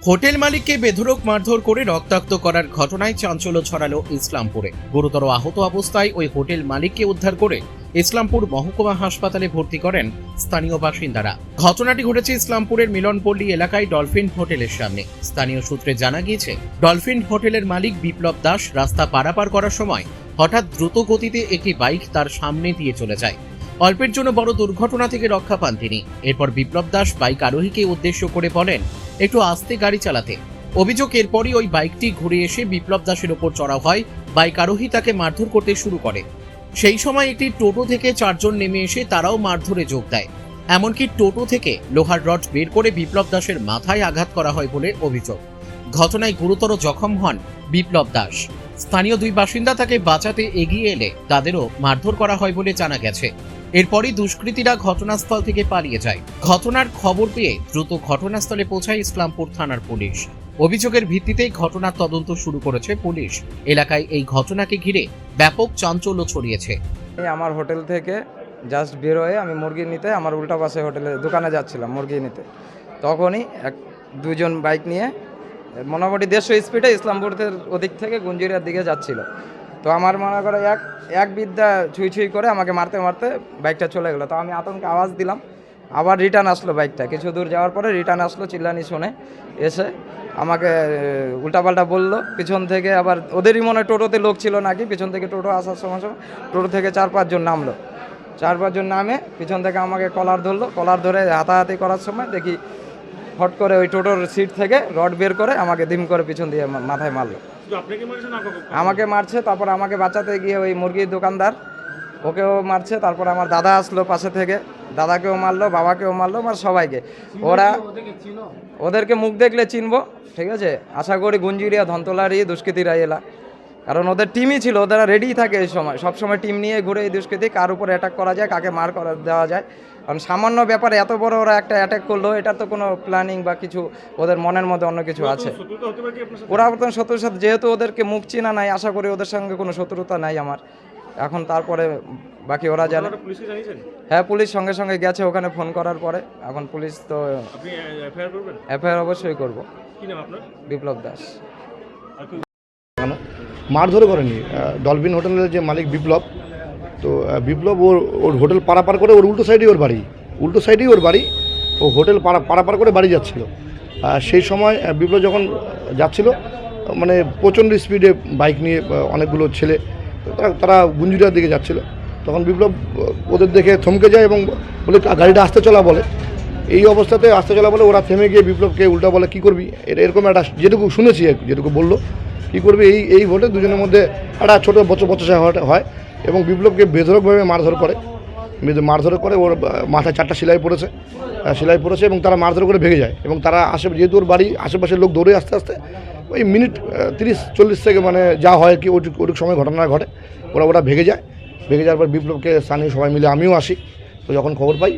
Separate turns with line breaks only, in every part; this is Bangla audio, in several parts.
হোটেল মালিককে বেধড়ক মারধর করে রক্তাক্ত করার ঘটনায় চাঞ্চল্য ছড়ালো ইসলামপুরে। গুরুতর আহত অবস্থায় ওই হোটেল মালিককে উদ্ধার করে ইসলামপুর মহকুমা হাসপাতালে ভর্তি করেন স্থানীয় বাসিন্দারা। ঘটনাটি ঘটেছে ইসলামপুরের মিলনপল্লী এলাকায় ডলফিন হোটেলের সামনে। স্থানীয় সূত্রে জানা গিয়েছে, ডলফিন হোটেলের মালিক বিপ্লব দাস রাস্তা পারাপার করার সময় হঠাৎ দ্রুত গতিতে একটি বাইক তার সামনে দিয়ে চলে যায়। অল্পের জন্য বড় দুর্ঘটনা থেকে রক্ষা পান তিনি। এরপর বিপ্লব দাস বাইক আরোহীকে উদ্দেশ্য করে বলেন একটু আস্তে গাড়ি চালাতে। অভিযোগ, এরপরই ওই বাইকটি ঘুরে এসে বিপ্লব দাসের ওপর চড়াও হয়। বাইক আরোহী তাকে মারধর করতে শুরু করে। সেই সময় একটি টোটো থেকে 4 জন নেমে এসে তারাও মারধরে যোগ দেয়। এমনকি টোটো থেকে লোহার রড বের করে বিপ্লব দাসের মাথায় আঘাত করা হয় বলে অভিযোগ। ঘটনায় গুরুতর জখম হন বিপ্লব দাস। স্থানীয় 2 বাসিন্দা তাকে বাঁচাতে এগিয়ে এলে তাদেরও মারধর করা হয় বলে জানা গেছে। এরপরই দুষ্কৃতীরা ঘটনাস্থল থেকে পালিয়ে যায়। ঘটনার খবর পেয়ে দ্রুত ঘটনাস্থলে পৌঁছায় ইসলামপুর থানার পুলিশ। অভিযোগের ভিত্তিতে ঘটনার তদন্ত শুরু করেছে পুলিশ। এলাকায় এই ঘটনাকে ঘিরে ব্যাপক চাঞ্চল্য ছড়িয়েছে।
আমার হোটেল থেকে জাস্ট বের হয়ে আমি মুরগি নিতে আমার উল্টা পাশে হোটেলের দোকানে যাচ্ছিলাম মুরগি নিতে। তখনই 2 জন বাইক নিয়ে মোটামুটি 150 স্পিডে ইসলামপুরের ওদিক থেকে গুঞ্জিরিয়ার দিকে যাচ্ছিল। তো আমার মনে করে এক বিদ্যা ছুঁই করে আমাকে মারতে মারতে বাইকটা চলে গেলো। তো আমি আতঙ্কে আওয়াজ দিলাম, আবার রিটার্ন আসলো বাইকটা। কিছু দূর যাওয়ার পরে রিটার্ন আসলো চিল্লানি শুনে, এসে আমাকে উল্টাপাল্টা বললো পিছন থেকে। আবার ওদেরই মনে টোটোতে লোক ছিল নাকি, পিছন থেকে টোটো আসার সময় টোটো থেকে 4-5 জন নামলো। 4-5 জন নামে পিছন থেকে আমাকে কলার ধরলো। কলার ধরে হাতাহাতি করার সময় দেখি হট করে ওই টোটোর সিট থেকে রড বের করে আমাকে দিম করে পিছন দিয়ে মাথায় মারলো। আমাকে মারছে, তারপর আমাকে বাঁচাতে গিয়ে ওই মুরগির দোকানদার ওকেও মারছে। তারপর আমার দাদা আসলো পাশে থেকে, দাদাকেও মারলো, বাবাকেও মারলো, আমার সবাইকে। ওদেরকে মুখ দেখলে চিনবো, ঠিক আছে। আশা করি গুঞ্জিরিয়া ধনতলারই দুষ্কৃতীরা এলা, কারণ ওদের টিমই ছিল, ওরা রেডি থাকে এই সময়, সবসময় টিম নিয়ে ঘুরে এই দুষ্কৃতী কার উপর অ্যাটাক করা যায়, কাকে মার করা দেওয়া যায়। কারণ সামান্য ব্যাপারে এত বড় ওরা একটা অ্যাটাক করলো, এটা তো কোনো প্ল্যানিং বা কিছু ওদের মনের মধ্যে অন্য কিছু আছে। ওরা বর্তমান শত্রুর সাথে, যেহেতু ওদেরকে মুখ চিনা নাই, আশা করি ওদের সঙ্গে কোনো শত্রুতা নাই আমার এখন। তারপরে বাকি ওরা জানে। হ্যাঁ, পুলিশ সঙ্গে সঙ্গে গেছে ওখানে ফোন করার পরে। এখন পুলিশ তো এফআইআর অবশ্যই করবো। বিপ্লব দাস।
মারধর করেনি, ডলফিন হোটেলের যে মালিক বিপ্লব, তো বিপ্লব ওর হোটেল পারাপার করে ওর উল্টো সাইডেই ওর বাড়ি। ও হোটেল পারাপার করে বাড়ি যাচ্ছিল। সেই সময় বিপ্লব যখন যাচ্ছিল, মানে প্রচণ্ড স্পিডে বাইক নিয়ে অনেকগুলো ছেলে তারা গুঞ্জুরিয়ার দিকে যাচ্ছিল। তখন বিপ্লব ওদের দেখে থমকে যায় এবং বলে গাড়িটা আসতে চলা বলে। এই অবস্থাতে আসতে চলা বলে ওরা থেমে গিয়ে বিপ্লবকে উল্টা বলে কী করবি, এরকম একটা যেটুকু শুনেছি, যেটুকু বললো কী করবে, এই বলে দুজনের মধ্যে একটা ছোটো বচসা হয় এবং বিপ্লবকে বেধড়কভাবে মারধর করে। ওর মাথায় 4টা সেলাই পড়েছে এবং তারা মারধর করে ভেগে যায়। এবং তারা যেহেতু ওর বাড়ি আশেপাশের লোক দৌড়ে আস্তে আস্তে ওই মিনিট 30-40 থেকে মানে যা হয় কি ওটুক সময় ঘটনা ঘটে, ওরা ভেগে যাওয়ার পর বিপ্লবকে স্থানীয় সবাই মিলে আমিও আসি। তো যখন খবর পাই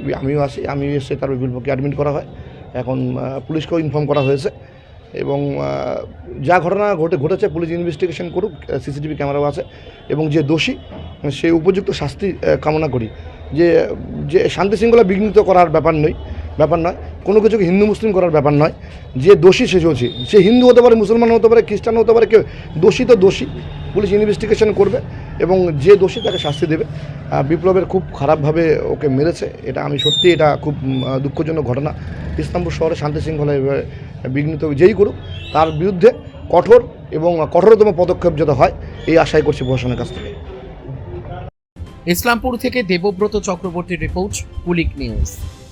আমি এসে তারপর বিপ্লবকে অ্যাডমিট করা হয়। এখন পুলিশকেও ইনফর্ম করা হয়েছে এবং যা ঘটনা ঘটেছে পুলিশ ইনভেস্টিগেশন করুক, সিসিটিভি ক্যামেরাও আছে এবং যে দোষী সে উপযুক্ত শাস্তি কামনা করি। যে শান্তি শৃঙ্খলা বিঘ্নিত করার ব্যাপার নয়, কোনো কিছুকে হিন্দু মুসলিম করার ব্যাপার নয়। যে দোষী সে হিন্দু হতে পারে, মুসলমান হতে পারে, খ্রিস্টান হতে পারে, কেউ দোষী তো দোষী। পুলিশ ইনভেস্টিগেশন করবে এবং যে দোষী তাকে শাস্তি দেবে। বিপ্লবের খুব খারাপভাবে ওকে মেরেছে, এটা খুব দুঃখজনক ঘটনা। ইসলামপুর শহরে শান্তি শৃঙ্খলা বিঘ্নিত যেই করুক তার বিরুদ্ধে কঠোরতম পদক্ষেপ যাতে হয়, এই আশাই করছি প্রশাসনের কাছ থেকে।
ইসলামপুর থেকে দেবব্রত চক্রবর্তীর রিপোর্ট, কুলিক নিউজ।